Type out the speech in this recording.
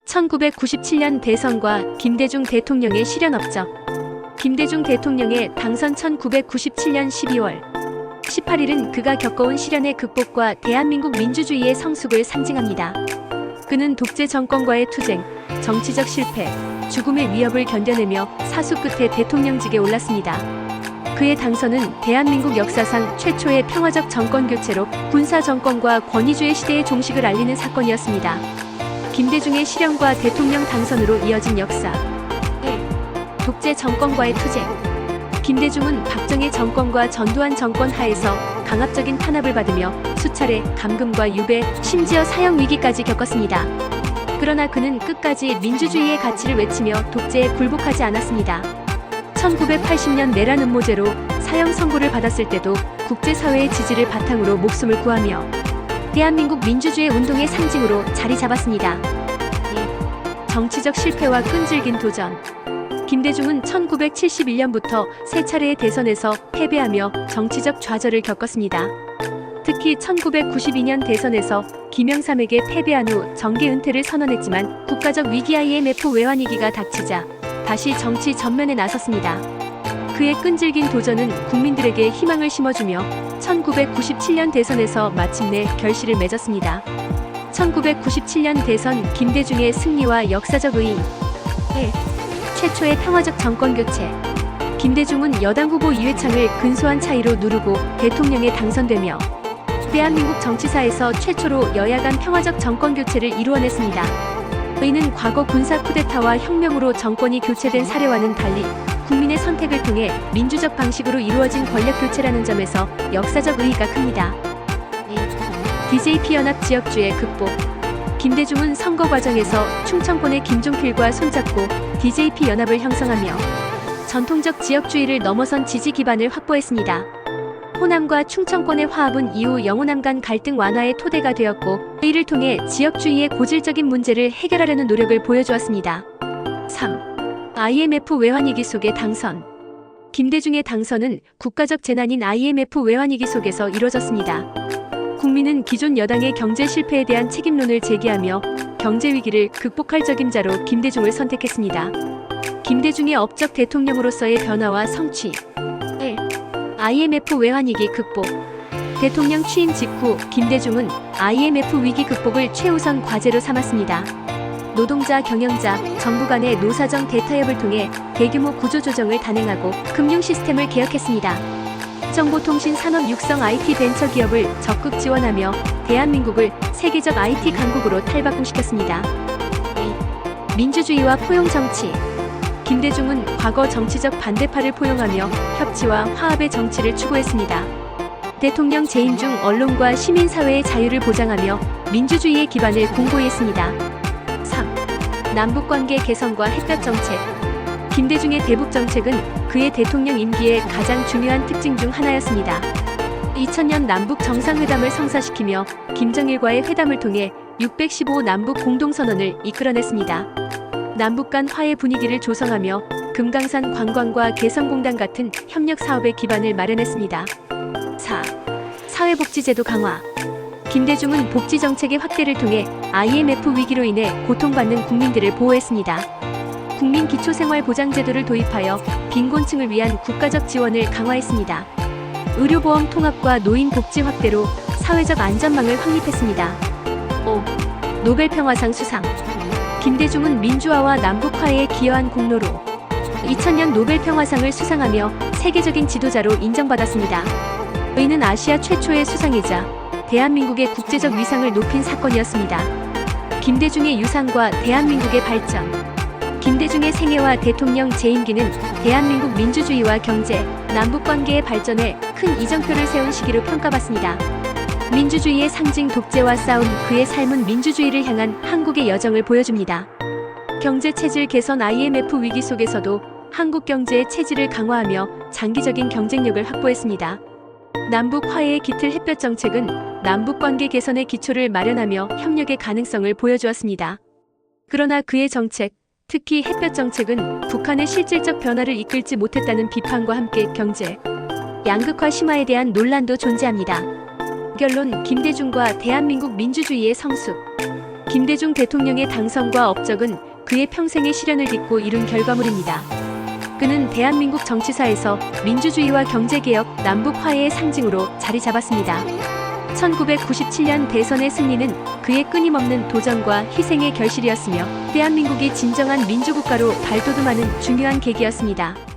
1997년 대선과 김대중 대통령의 실현 업적. 김대중 대통령의 당선 1997년 12월 18일은 그가 겪어온 시련의 극복과 대한민국 민주주의의 성숙을 상징합니다. 그는 독재 정권과의 투쟁, 정치적 실패, 죽음의 위협을 견뎌내며 사수 끝에 대통령직에 올랐습니다. 그의 당선은 대한민국 역사상 최초의 평화적 정권 교체로 군사 정권과 권위주의 시대의 종식을 알리는 사건이었습니다. 김대중의 실현과 대통령 당선으로 이어진 역사. 1. 독재 정권과의 투쟁. 김대중은 박정희 정권과 전두환 정권 하에서 강압적인 탄압을 받으며 수차례 감금과 유배, 심지어 사형 위기까지 겪었습니다. 그러나 그는 끝까지 민주주의의 가치를 외치며 독재에 굴복하지 않았습니다. 1980년 내란 음모죄로 사형 선고를 받았을 때도 국제사회의 지지를 바탕으로 목숨을 구하며 대한민국 민주주의 운동의 상징으로 자리 잡았습니다. 2. 정치적 실패와 끈질긴 도전. 김대중은 1971년부터 세 차례의 대선에서 패배하며 정치적 좌절을 겪었습니다. 특히 1992년 대선에서 김영삼에게 패배한 후 정계 은퇴를 선언했지만 국가적 위기 IMF 외환위기가 닥치자 다시 정치 전면에 나섰습니다. 그의 끈질긴 도전은 국민들에게 희망을 심어주며 1997년 대선에서 마침내 결실을 맺었습니다. 1997년 대선 김대중의 승리와 역사적 의의. 1. 최초의 평화적 정권 교체. 김대중은 여당 후보 이회창을 근소한 차이로 누르고 대통령에 당선되며 대한민국 정치사에서 최초로 여야 간 평화적 정권 교체를 이루어냈습니다. 이는 과거 군사 쿠데타와 혁명으로 정권이 교체된 사례와는 달리 국민의 선택을 통해 민주적 방식으로 이루어진 권력 교체라는 점에서 역사적 의의가 큽니다. 2. DJP 연합 지역주의 극복. 김대중은 선거 과정에서 충청권의 김종필과 손잡고 DJP 연합을 형성하며 전통적 지역주의를 넘어선 지지 기반을 확보했습니다. 호남과 충청권의 화합은 이후 영호남 간 갈등 완화의 토대가 되었고 이를 통해 지역주의의 고질적인 문제를 해결하려는 노력을 보여주었습니다. 3. IMF 외환위기 속의 당선. 김대중의 당선은 국가적 재난인 IMF 외환위기 속에서 이루어졌습니다. 국민은 기존 여당의 경제 실패에 대한 책임론을 제기하며 경제 위기를 극복할 적임자로 김대중을 선택했습니다. 김대중의 업적 대통령으로서의 변화와 성취. 1. IMF 외환위기 극복. 대통령 취임 직후 김대중은 IMF 위기 극복을 최우선 과제로 삼았습니다. 노동자, 경영자, 정부 간의 노사정 대타협을 통해 대규모 구조조정을 단행하고 금융 시스템을 개혁했습니다. 정보통신 산업 육성 IT 벤처 기업을 적극 지원하며 대한민국을 세계적 IT 강국으로 탈바꿈시켰습니다. 2. 민주주의와 포용 정치. 김대중은 과거 정치적 반대파를 포용하며 협치와 화합의 정치를 추구했습니다. 대통령 재임 중 언론과 시민사회의 자유를 보장하며 민주주의의 기반을 공고히 했습니다. 3. 남북관계 개선과 햇볕 정책. 김대중의 대북 정책은 그의 대통령 임기의 가장 중요한 특징 중 하나였습니다. 2000년 남북 정상회담을 성사시키며 김정일과의 회담을 통해 615 남북 공동선언을 이끌어냈습니다. 남북 간 화해 분위기를 조성하며 금강산 관광과 개성공단 같은 협력 사업의 기반을 마련했습니다. 4. 사회복지제도 강화. 김대중은 복지정책의 확대를 통해 IMF 위기로 인해 고통받는 국민들을 보호했습니다. 국민기초생활보장제도를 도입하여 빈곤층을 위한 국가적 지원을 강화했습니다. 의료보험 통합과 노인복지 확대로 사회적 안전망을 확립했습니다. 5. 노벨평화상 수상. 김대중은 민주화와 남북화해에 기여한 공로로 2000년 노벨평화상을 수상하며 세계적인 지도자로 인정받았습니다. 이는 아시아 최초의 수상이자 대한민국의 국제적 위상을 높인 사건이었습니다. 김대중의 유산과 대한민국의 발전. 김대중의 생애와 대통령 재임기는 대한민국 민주주의와 경제, 남북관계의 발전에 큰 이정표를 세운 시기로 평가받습니다. 민주주의의 상징 독재와 싸운 그의 삶은 민주주의를 향한 한국의 여정을 보여줍니다. 경제체질 개선. IMF 위기 속에서도 한국 경제의 체질을 강화하며 장기적인 경쟁력을 확보했습니다. 남북 화해의 깃틀 햇볕 정책은 남북관계 개선의 기초를 마련하며 협력의 가능성을 보여주었습니다. 그러나 그의 정책, 특히 햇볕 정책은 북한의 실질적 변화를 이끌지 못했다는 비판과 함께 경제 양극화 심화에 대한 논란도 존재합니다. 결론. 김대중과 대한민국 민주주의의 성숙. 김대중 대통령의 당선과 업적은 그의 평생의 시련을 딛고 이룬 결과물입니다. 그는 대한민국 정치사에서 민주주의와 경제개혁, 남북 화해의 상징으로 자리 잡았습니다. 1997년 대선의 승리는 그의 끊임없는 도전과 희생의 결실이었으며 대한민국이 진정한 민주국가로 발돋움하는 중요한 계기였습니다.